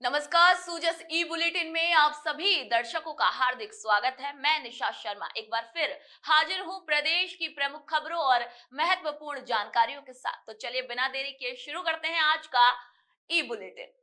नमस्कार, सूजस ई बुलेटिन में आप सभी दर्शकों का हार्दिक स्वागत है। मैं निशा शर्मा एक बार फिर हाजिर हूं प्रदेश की प्रमुख खबरों और महत्वपूर्ण जानकारियों के साथ। तो चलिए बिना देरी के शुरू करते हैं आज का ई बुलेटिन।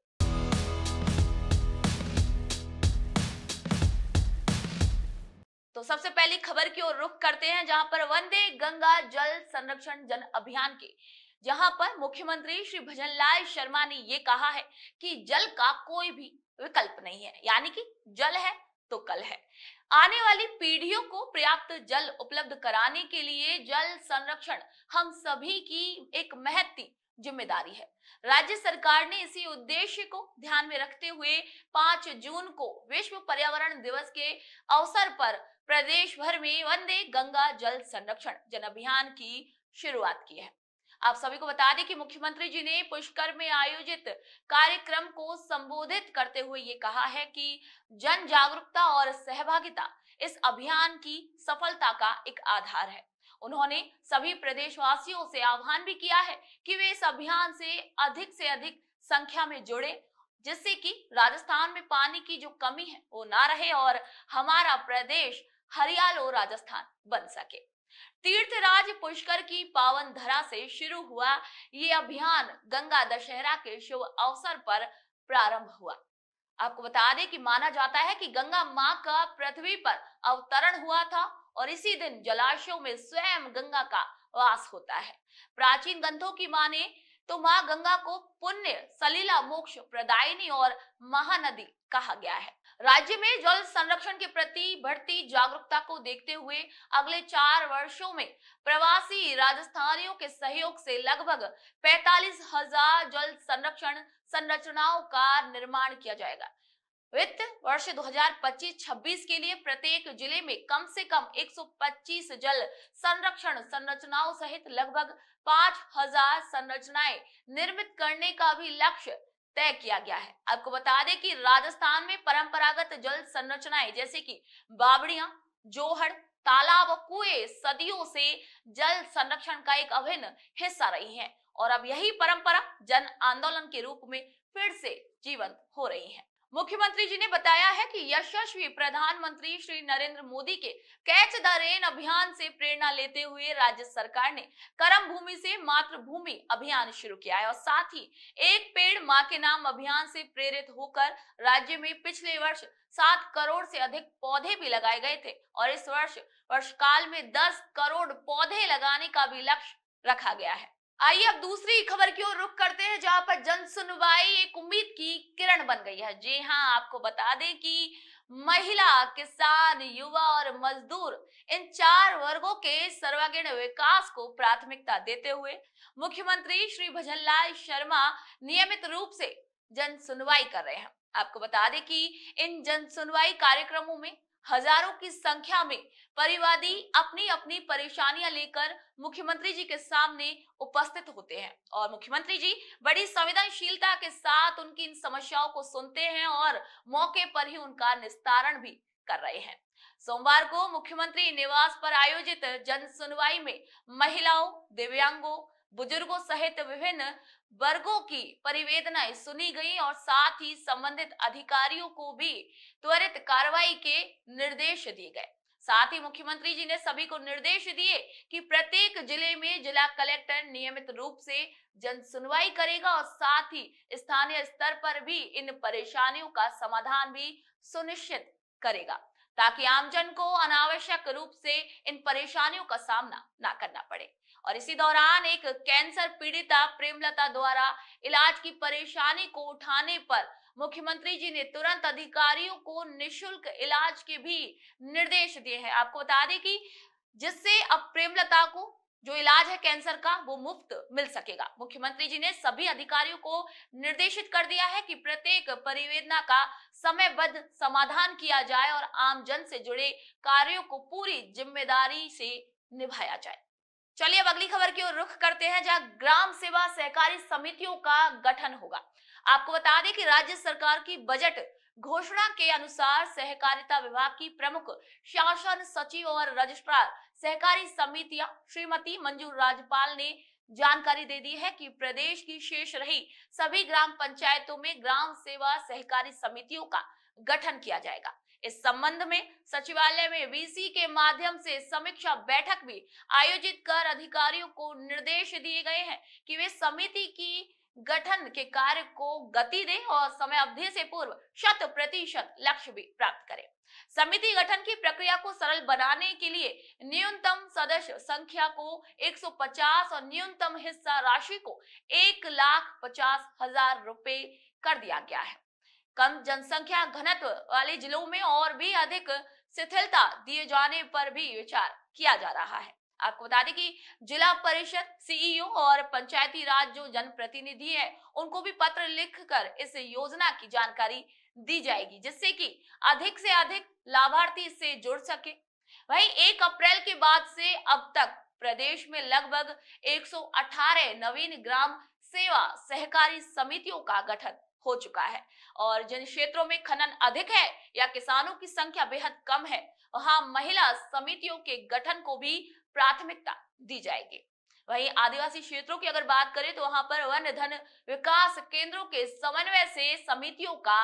तो सबसे पहली खबर की ओर रुख करते हैं, जहां पर वंदे गंगा जल संरक्षण जन अभियान के जहां पर मुख्यमंत्री श्री भजनलाल शर्मा ने ये कहा है कि जल का कोई भी विकल्प नहीं है, यानी कि जल है तो कल है। आने वाली पीढ़ियों को पर्याप्त जल उपलब्ध कराने के लिए जल संरक्षण हम सभी की एक महती जिम्मेदारी है। राज्य सरकार ने इसी उद्देश्य को ध्यान में रखते हुए 5 जून को विश्व पर्यावरण दिवस के अवसर पर प्रदेश भर में वंदे गंगा जल संरक्षण जन अभियान की शुरुआत की है। आप सभी को बता दें कि मुख्यमंत्री जी ने पुष्कर में आयोजित कार्यक्रम को संबोधित करते हुए ये कहा है कि जन जागरूकता और सहभागिता इस अभियान की सफलता का एक आधार है। उन्होंने सभी प्रदेशवासियों से आह्वान भी किया है कि वे इस अभियान से अधिक संख्या में जुड़े, जिससे कि राजस्थान में पानी की जो कमी है वो ना रहे और हमारा प्रदेश हरियालो राजस्थान बन सके। तीर्थराज पुष्कर की पावन धरा से शुरू हुआ ये अभियान गंगा दशहरा के शुभ अवसर पर प्रारंभ हुआ। आपको बता दें कि माना जाता है कि गंगा मां का पृथ्वी पर अवतरण हुआ था और इसी दिन जलाशयों में स्वयं गंगा का वास होता है। प्राचीन ग्रंथों की माने तो मां गंगा को पुण्य सलीला मोक्ष प्रदायिनी और महानदी कहा गया है। राज्य में जल संरक्षण के प्रति बढ़ती जागरूकता को देखते हुए अगले 4 वर्षों में प्रवासी राजस्थानियों के सहयोग से लगभग 45,000 जल संरक्षण संरचनाओं का निर्माण किया जाएगा। वित्त वर्ष 2025-26 के लिए प्रत्येक जिले में कम से कम 125 जल संरक्षण संरचनाओं सहित लगभग 5,000 संरचनाएं निर्मित करने का भी लक्ष्य तय किया गया है। आपको बता दें कि राजस्थान में परंपरागत जल संरचनाएं जैसे कि बावड़ियां, जोहड़, तालाब, कुएं सदियों से जल संरक्षण का एक अभिन्न हिस्सा रही हैं और अब यही परंपरा जन आंदोलन के रूप में फिर से जीवंत हो रही है। मुख्यमंत्री जी ने बताया है कि यशस्वी प्रधानमंत्री श्री नरेंद्र मोदी के कैच द रेन अभियान से प्रेरणा लेते हुए राज्य सरकार ने कर्म भूमि से मातृभूमि अभियान शुरू किया है और साथ ही एक पेड़ मां के नाम अभियान से प्रेरित होकर राज्य में पिछले वर्ष 7 करोड़ से अधिक पौधे भी लगाए गए थे और इस वर्ष काल में 10 करोड़ पौधे लगाने का भी लक्ष्य रखा गया है। आइए अब दूसरी खबर की ओर रुख करते हैं, जहां पर जन सुनवाई एक उम्मीद की किरण बन गई है। जी हां, आपको बता दें कि महिला, किसान, युवा और मजदूर इन 4 वर्गों के सर्वांगीण विकास को प्राथमिकता देते हुए मुख्यमंत्री श्री भजनलाल शर्मा नियमित रूप से जन सुनवाई कर रहे हैं। आपको बता दें कि इन जन सुनवाई कार्यक्रमों में हजारों की संख्या में परिवादी अपनी अपनी परेशानियां लेकर मुख्यमंत्री जी के सामने उपस्थित होते हैं और मुख्यमंत्री जी बड़ी संवेदनशीलता के साथ उनकी इन समस्याओं को सुनते हैं और मौके पर ही उनका निस्तारण भी कर रहे हैं। सोमवार को मुख्यमंत्री निवास पर आयोजित जन सुनवाई में महिलाओं, दिव्यांगों, बुजुर्गों सहित विभिन्न वर्गों की परिवेदनाएं सुनी गई और साथ ही संबंधित अधिकारियों को भी त्वरित कार्रवाई के निर्देश दिए गए। साथ ही मुख्यमंत्री जी ने सभी को निर्देश दिए कि प्रत्येक जिले में जिला कलेक्टर नियमित रूप से जन सुनवाई करेगा और साथ ही स्थानीय स्तर पर भी इन परेशानियों का समाधान भी सुनिश्चित करेगा, ताकि आमजन को अनावश्यक रूप से इन परेशानियों का सामना ना करना पड़े। और इसी दौरान एक कैंसर पीड़िता प्रेमलता द्वारा इलाज की परेशानी को उठाने पर मुख्यमंत्री जी ने तुरंत अधिकारियों को निशुल्क इलाज के भी निर्देश दिए हैं। आपको बता दें कि जिससे अब प्रेमलता को जो इलाज है कैंसर का वो मुफ्त मिल सकेगा। मुख्यमंत्री जी ने सभी अधिकारियों को निर्देशित कर दिया है कि प्रत्येक परिवेदना का समयबद्ध समाधान किया जाए और आम जन से जुड़े कार्यों को पूरी जिम्मेदारी से निभाया जाए। चलिए अब अगली खबर की ओर रुख करते हैं, जहां ग्राम सेवा सहकारी समितियों का गठन होगा। आपको बता दें कि राज्य सरकार की बजट घोषणा के अनुसार सहकारिता विभाग की प्रमुख शासन सचिव और रजिस्ट्रार सहकारी समितियां श्रीमती मंजू राजपाल ने जानकारी दे दी है कि प्रदेश की शेष रही सभी ग्राम पंचायतों में ग्राम सेवा सहकारी समितियों का गठन किया जाएगा। इस संबंध में सचिवालय में वीसी के माध्यम से समीक्षा बैठक भी आयोजित कर अधिकारियों को निर्देश दिए गए हैं कि वे समिति की गठन के कार्य को गति दें और समय अवधि से पूर्व 100% लक्ष्य भी प्राप्त करें। समिति गठन की प्रक्रिया को सरल बनाने के लिए न्यूनतम सदस्य संख्या को 150 और न्यूनतम हिस्सा राशि को 1,50,000 रुपए कर दिया गया है। कम जनसंख्या घनत्व वाले जिलों में और भी अधिक शिथिलता दिए जाने पर भी विचार किया जा रहा है। आपको बता दें कि जिला परिषद सीईओ और पंचायती राज जो जनप्रतिनिधि है उनको भी पत्र लिखकर इस योजना की जानकारी दी जाएगी, जिससे कि अधिक से अधिक लाभार्थी इससे जुड़ सके। वहीं 1 अप्रैल के बाद से अब तक प्रदेश में लगभग 118 नवीन ग्राम सेवा सहकारी समितियों का गठन हो चुका है और जिन क्षेत्रों में खनन अधिक है या किसानों की संख्या बेहद कम है वहां महिला समितियों के गठन को भी प्राथमिकता दी जाएगी। वहीं आदिवासी क्षेत्रों की अगर बात करें तो वहां पर वन धन विकास केंद्रों के समन्वय से समितियों का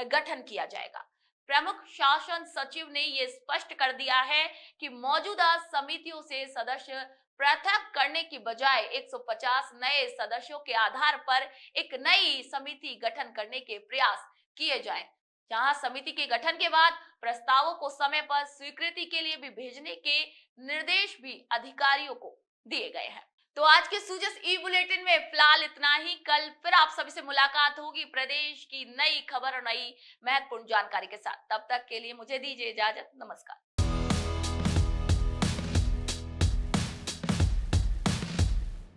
गठन किया जाएगा। प्रमुख शासन सचिव ने यह स्पष्ट कर दिया है कि मौजूदा समितियों से सदस्य पृथक करने की बजाय 150 नए सदस्यों के आधार पर एक नई समिति गठन करने के प्रयास किए जाएं, जहां समिति के गठन के बाद प्रस्तावों को समय पर स्वीकृति के लिए भी भेजने के निर्देश भी अधिकारियों को दिए गए हैं। तो आज के सूजस ई बुलेटिन में फिलहाल इतना ही। कल फिर आप सभी से मुलाकात होगी प्रदेश की नई खबर और नई महत्वपूर्ण जानकारी के साथ। तब तक के लिए मुझे दीजिए इजाजत। नमस्कार।